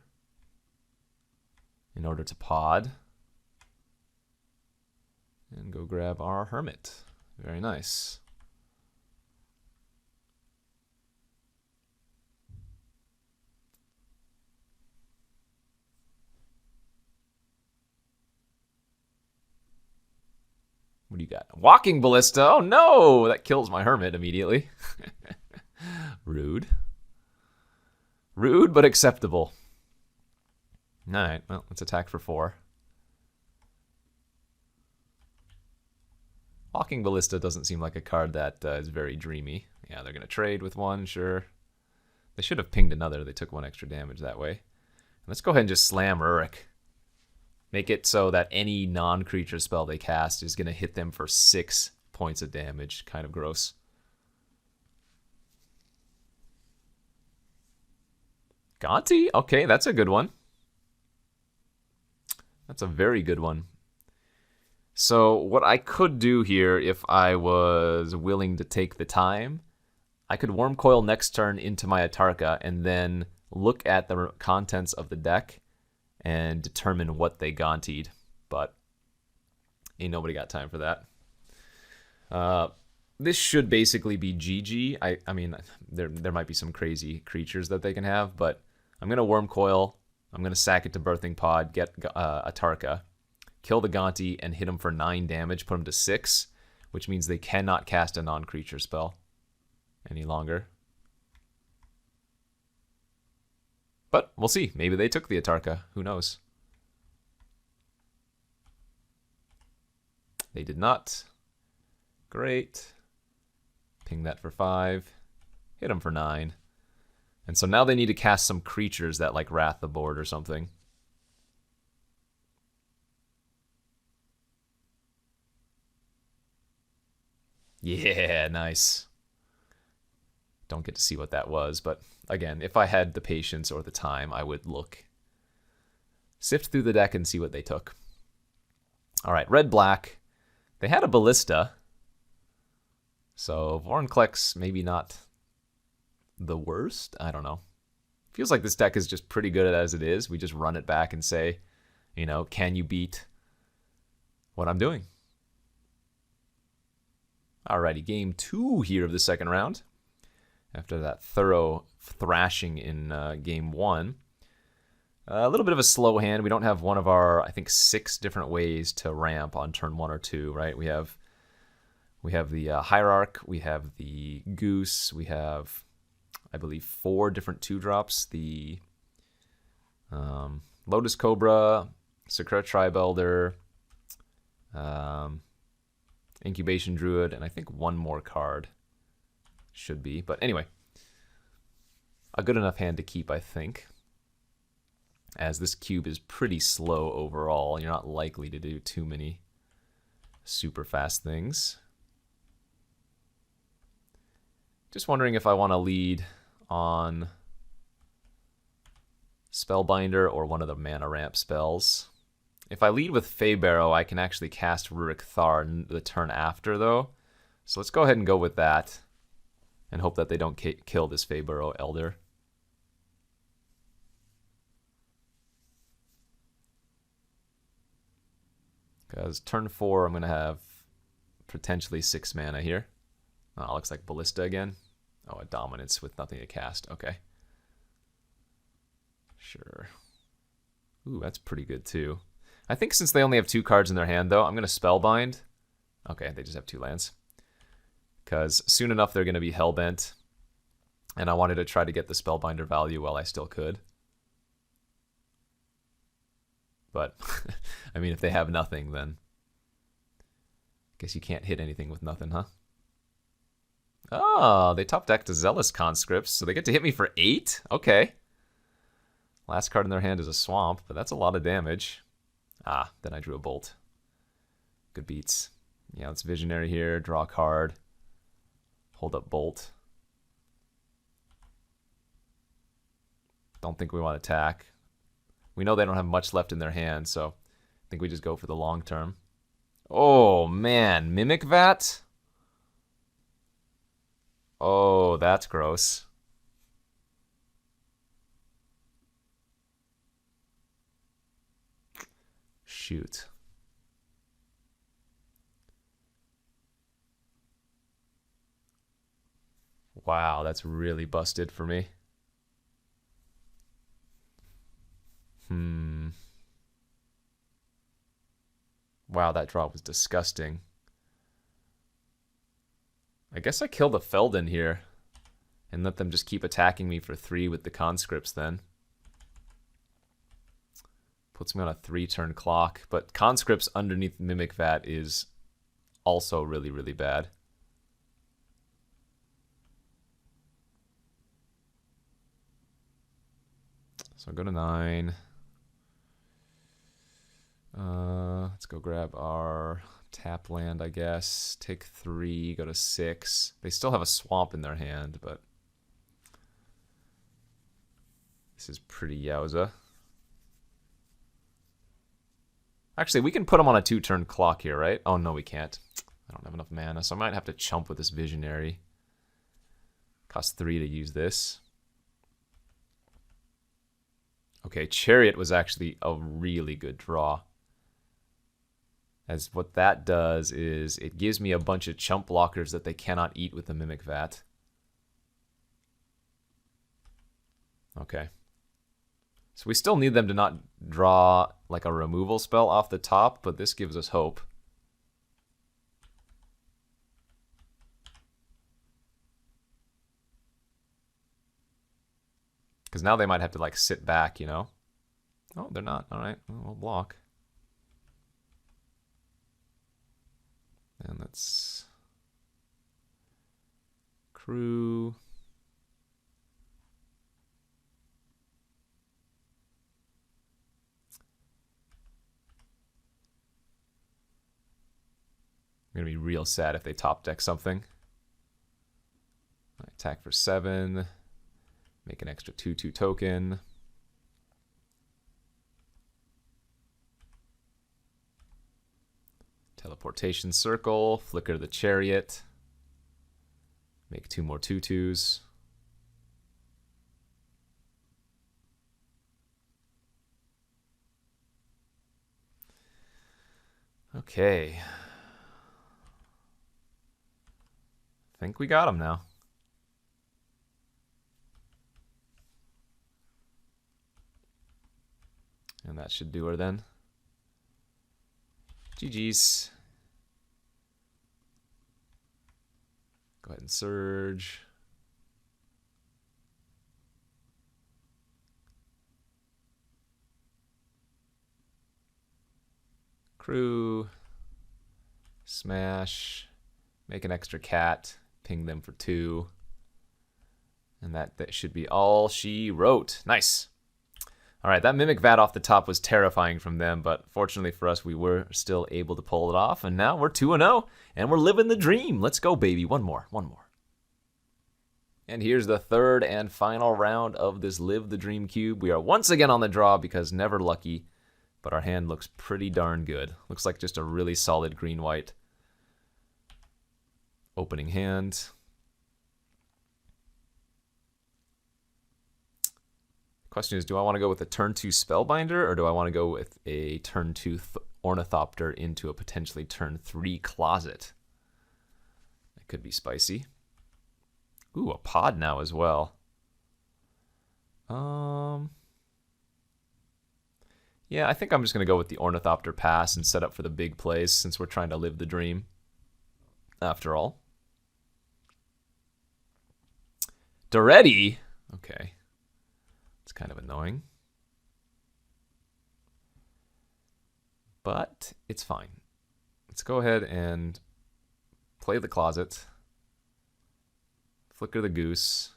in order to pod. And go grab our Hermit. Very nice. What do you got? Walking Ballista. Oh no! That kills my Hermit immediately. Rude. Rude, but acceptable. Alright, well, let's attack for 4. Walking Ballista doesn't seem like a card that is very dreamy. Yeah, they're going to trade with 1, sure. They should have pinged another. They took 1 extra damage that way. Let's go ahead and just slam Rurik. Make it so that any non-creature spell they cast is going to hit them for 6 points of damage. Kind of gross. Gonti? Okay, that's a good one. That's a very good one. So what I could do here, if I was willing to take the time, I could Worm Coil next turn into my Atarka and then look at the contents of the deck and determine what they Gontied. But ain't nobody got time for that. This should basically be GG. I mean, there might be some crazy creatures that they can have, but I'm going to Worm Coil. I'm going to sack it to Birthing Pod, get Atarka, kill the Gonti, and hit him for 9 damage, put him to 6, which means they cannot cast a non-creature spell any longer. But we'll see. Maybe they took the Atarka. Who knows? They did not. Great. Ping that for 5. Hit him for 9. And so now they need to cast some creatures that like Wrath the board or something. Yeah, nice. Don't get to see what that was, but again, if I had the patience or the time, I would sift through the deck and see what they took. All right, red-black. They had a Ballista, so Vorinclex maybe not the worst. I don't know. Feels like this deck is just pretty good as it is. We just run it back and say, you know, can you beat what I'm doing? Alrighty, game 2 here of the second round. After that thorough thrashing in game 1. A little bit of a slow hand. We don't have one of our, I think, 6 different ways to ramp on turn 1 or 2, right? We have the Hierarch, we have the Goose, we have, I believe, 4 different 2-drops. The Lotus Cobra, Sakura Tribe Elder, Incubation Druid, and I think one more card should be. But anyway, a good enough hand to keep, I think. As this cube is pretty slow overall, you're not likely to do too many super fast things. Just wondering if I want to lead on Spellbinder or one of the mana ramp spells. If I lead with Feybarrow, I can actually cast Rurik Thar the turn after, though. So let's go ahead and go with that and hope that they don't kill this Feybarrow Elder. Because turn 4, I'm going to have potentially 6 mana here. Oh, looks like Ballista again. Oh, a Dominance with nothing to cast. Okay. Sure. Ooh, that's pretty good too. I think since they only have 2 cards in their hand, though, I'm going to Spellbind. Okay, they just have 2 lands. Because soon enough they're going to be Hellbent. And I wanted to try to get the Spellbinder value while I still could. But, I mean, if they have nothing, then I guess you can't hit anything with nothing, huh? Oh, they top decked a Zealous Conscripts, so they get to hit me for 8? Okay. Last card in their hand is a Swamp, but that's a lot of damage. Ah, then I drew a Bolt. Good beats. Yeah, let's Visionary here, draw a card, hold up Bolt. Don't think we want to attack. We know they don't have much left in their hand, so I think we just go for the long term. Oh, man. Mimic Vat? Oh, that's gross. Shoot. Wow, that's really busted for me. Wow, that draw was disgusting. I guess I kill the Feldon here and let them just keep attacking me for 3 with the conscripts then. Puts me on a 3-turn clock, but conscripts underneath Mimic Vat is also really, really bad. So go to 9. Let's go grab our tap land, I guess. Take 3, go to 6. They still have a swamp in their hand, but this is pretty yowza. Actually, we can put them on a 2-turn clock here, right? Oh, no, we can't. I don't have enough mana, so I might have to chump with this Visionary. Costs 3 to use this. Okay, Chariot was actually a really good draw. As what that does is it gives me a bunch of chump blockers that they cannot eat with the Mimic Vat. Okay. So we still need them to not draw like a removal spell off the top, but this gives us hope. Because now they might have to like sit back, you know? Oh, they're not. All right, well, we'll block. And let's crew. I'm gonna be real sad if they top deck something. All right, Attack for 7. Make an extra 2/2 token. Teleportation circle. Flicker the chariot. Make 2 more 2/2s. Okay. I think we got him now. And that should do her then. GG's. Go ahead and surge. Crew. Smash. Make an extra cat. Ping them for 2. And that should be all she wrote. Nice. All right, that Mimic Vat off the top was terrifying from them, but fortunately for us, we were still able to pull it off, and now we're 2-0, and we're living the dream. Let's go, baby. One more. And here's the third and final round of this Live the Dream Cube. We are once again on the draw because never lucky, but our hand looks pretty darn good. Looks like just a really solid green-white opening hand. Question is, do I want to go with a turn 2 Spellbinder, or do I want to go with a turn 2 Ornithopter into a potentially turn 3 Closet? That could be spicy. Ooh, a pod now as well. Yeah, I think I'm just going to go with the Ornithopter pass and set up for the big plays since we're trying to live the dream, after all. Doretti? Okay. It's kind of annoying. But it's fine. Let's go ahead and play the Closet. Flicker the Goose.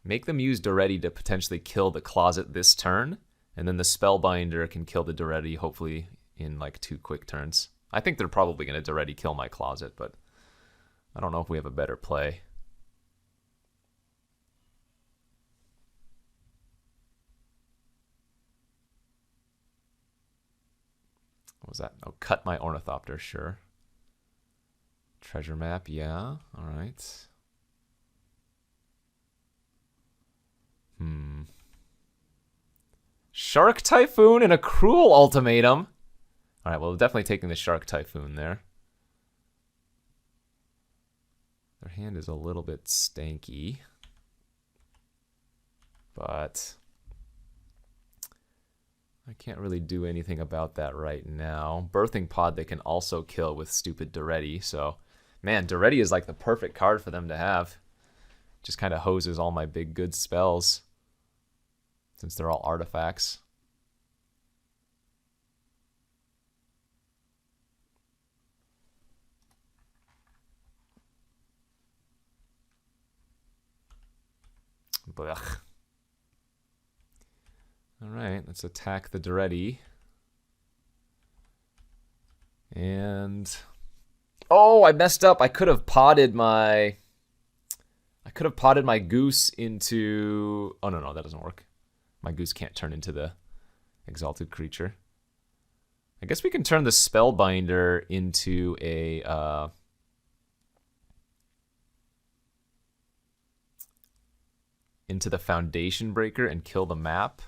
Make them use Doretti to potentially kill the Closet this turn, and then the Spellbinder can kill the Doretti hopefully in like 2 quick turns. I think they're probably going to Doretti kill my Closet, but I don't know if we have a better play. What was that? Oh, cut my Ornithopter, sure. Treasure map, yeah. All right. Shark Typhoon and a Cruel Ultimatum. All right, well, definitely taking the Shark Typhoon there. Their hand is a little bit stanky. But I can't really do anything about that right now. Birthing Pod they can also kill with stupid Doretti. So, man, Doretti is like the perfect card for them to have. Just kind of hoses all my big good spells, since they're all artifacts. Blech. All right, let's attack the Doretti. And oh, I messed up. I could have potted my Goose into... Oh, no, that doesn't work. My Goose can't turn into the Exalted Creature. I guess we can turn the Spellbinder into a... into the Foundation Breaker and kill the map.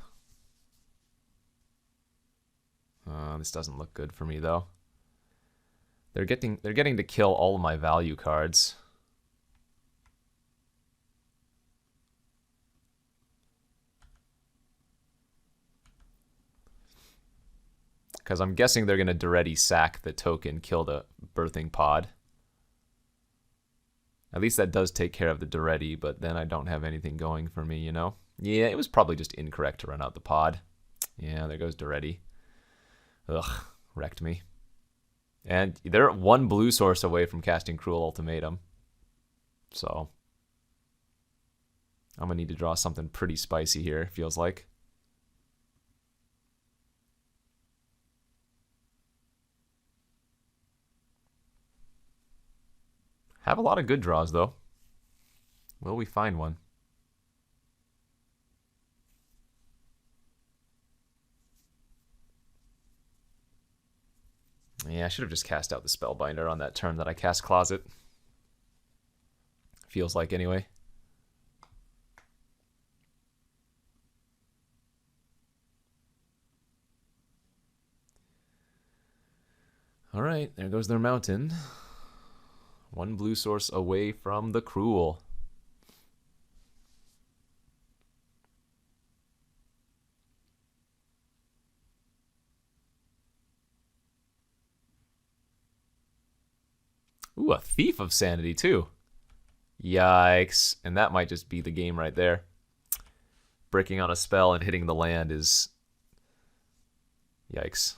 This doesn't look good for me, though. They're getting to kill all of my value cards. Because I'm guessing they're going to Doretti sack the token, kill the Birthing Pod. At least that does take care of the Doretti, but then I don't have anything going for me, you know? Yeah, it was probably just incorrect to run out the pod. Yeah, there goes Doretti. Ugh, wrecked me. And they're 1 blue source away from casting Cruel Ultimatum. So I'm going to need to draw something pretty spicy here, feels like. Have a lot of good draws, though. Will we find one? Yeah, I should have just cast out the Spellbinder on that turn that I cast Closet. Feels like, anyway. Alright, there goes their mountain. One blue source away from the Cruel. Ooh, a Thief of Sanity, too. Yikes. And that might just be the game right there. Breaking on a spell and hitting the land is... Yikes.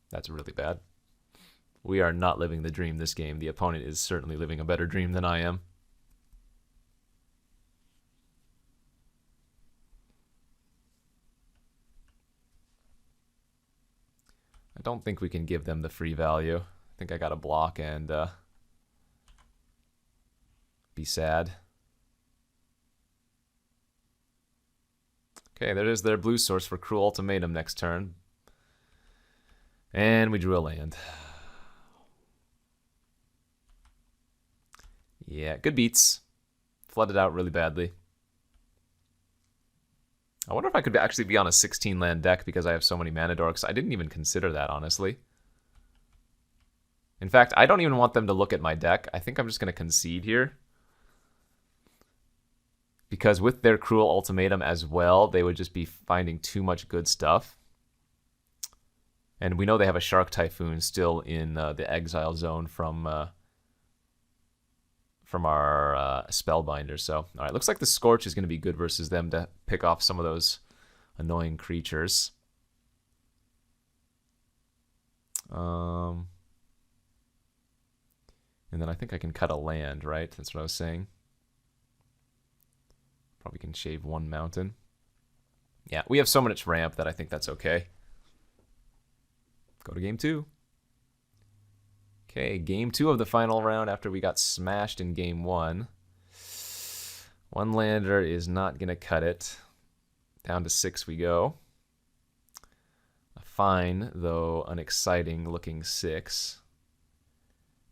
That's really bad. We are not living the dream this game. The opponent is certainly living a better dream than I am. I don't think we can give them the free value. I think I got to block and be sad. Okay, there is their blue source for Cruel Ultimatum next turn. And we drew a land. Yeah, good beats. Flooded out really badly. I wonder if I could actually be on a 16-land deck because I have so many mana dorks. I didn't even consider that, honestly. In fact, I don't even want them to look at my deck. I think I'm just going to concede here. Because with their Cruel Ultimatum as well, they would just be finding too much good stuff. And we know they have a Shark Typhoon still in the exile zone from our Spellbinder. So, all right, looks like the Scorch is going to be good versus them to pick off some of those annoying creatures. And then I think I can cut a land, right? That's what I was saying. Probably can shave one mountain. Yeah, we have so much ramp that I think that's okay. Go to game 2. Okay, game 2 of the final round after we got smashed in game 1. One lander is not going to cut it. Down to 6 we go. A fine, though unexciting looking 6.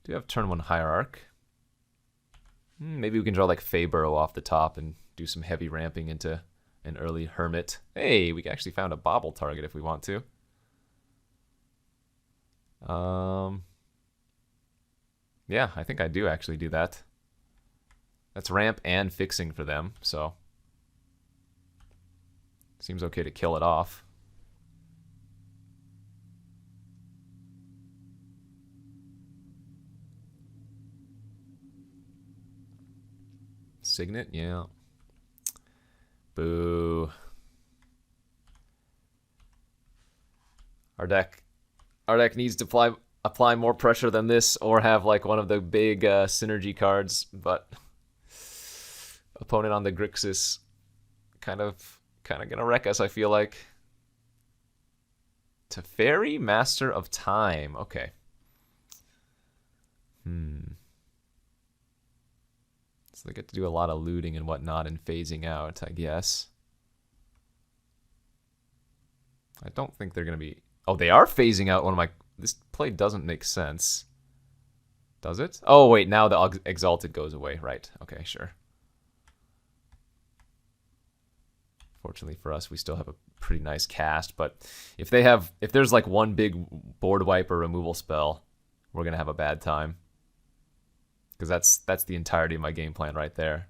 Do have turn 1 Hierarch. Maybe we can draw like Feyburrow off the top and do some heavy ramping into an early Hermit. Hey, we actually found a bobble target if we want to. Yeah, I think I do actually do that. That's ramp and fixing for them, so seems okay to kill it off. Signet, yeah. Boo. Our deck needs to apply more pressure than this, or have like one of the big synergy cards. But opponent on the Grixis, kind of gonna wreck us. I feel like. Teferi, Master of Time. Okay. So they get to do a lot of looting and whatnot and phasing out, I guess. I don't think they're going to be... Oh, they are phasing out one of my... This play doesn't make sense. Does it? Oh, wait, now the Exalted goes away. Right. Okay, sure. Fortunately for us, we still have a pretty nice cast, but if there's like one big board wipe or removal spell, we're going to have a bad time. Because that's the entirety of my game plan right there.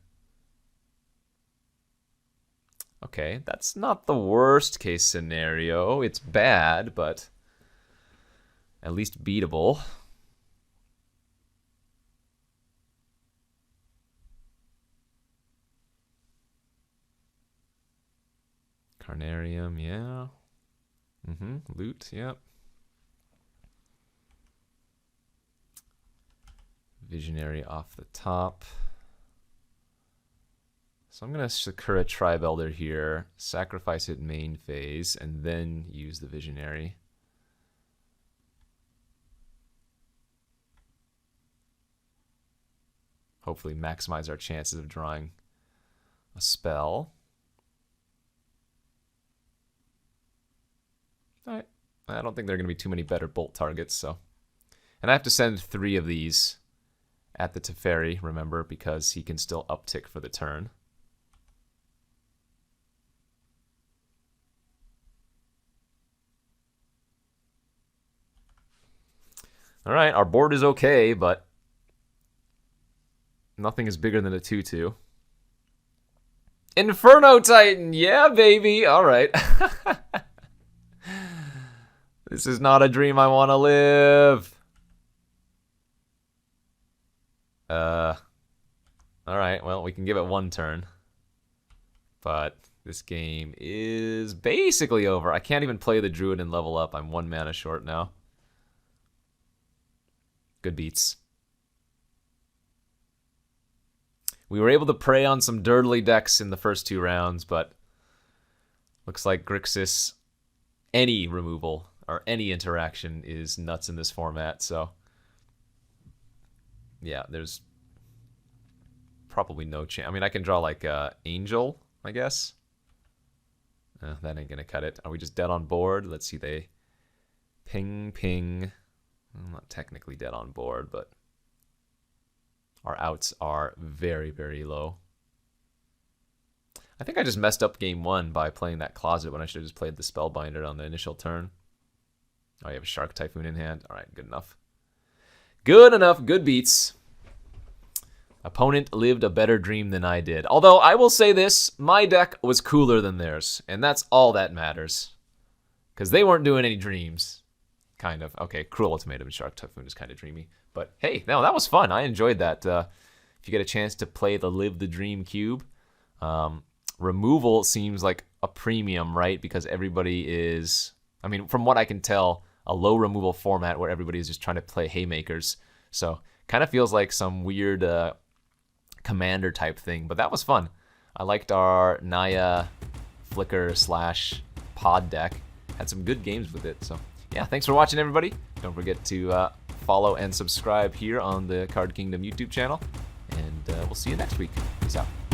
Okay, that's not the worst case scenario. It's bad, but at least beatable. Carnarium, yeah. Loot, yep. Visionary off the top. So I'm going to Sakura Tribe Elder here, sacrifice it main phase, and then use the Visionary. hopefully maximize our chances of drawing a spell. Alright. I don't think there are going to be too many better bolt targets, so. And I have to send 3 of these at the Teferi, remember, because he can still uptick for the turn. Alright, our board is okay, but nothing is bigger than a 2/2. Inferno Titan! Yeah, baby! Alright. This is not a dream I want to live. Alright, well, we can give it 1 turn. But this game is basically over. I can't even play the Druid and level up. I'm 1 mana short now. Good beats. We were able to prey on some dirtly decks in the first 2 rounds, but looks like Grixis, any removal or any interaction is nuts in this format, so yeah, there's probably no chance. I mean, I can draw like Angel, I guess. That ain't gonna cut it. Are we just dead on board? Let's see, they ping. I'm not technically dead on board, but our outs are very, very low. I think I just messed up game 1 by playing that Closet when I should have just played the Spellbinder on the initial turn. Oh, you have a Shark Typhoon in hand? Alright, good enough. Good enough, good beats. Opponent lived a better dream than I did. Although, I will say this, my deck was cooler than theirs, and that's all that matters. Because they weren't doing any dreams. Kind of. Okay, Cruel Ultimatum and Shark Typhoon is kind of dreamy. But hey, no, that was fun. I enjoyed that. If you get a chance to play the Live the Dream cube, removal seems like a premium, right? Because everybody is, I mean, from what I can tell, a low removal format where everybody is just trying to play haymakers. So kind of feels like some weird commander type thing, but that was fun. I liked our Naya Flicker / Pod deck. Had some good games with it. So yeah, thanks for watching, everybody. Don't forget to follow and subscribe here on the Card Kingdom YouTube channel. And we'll see you next week. Peace out.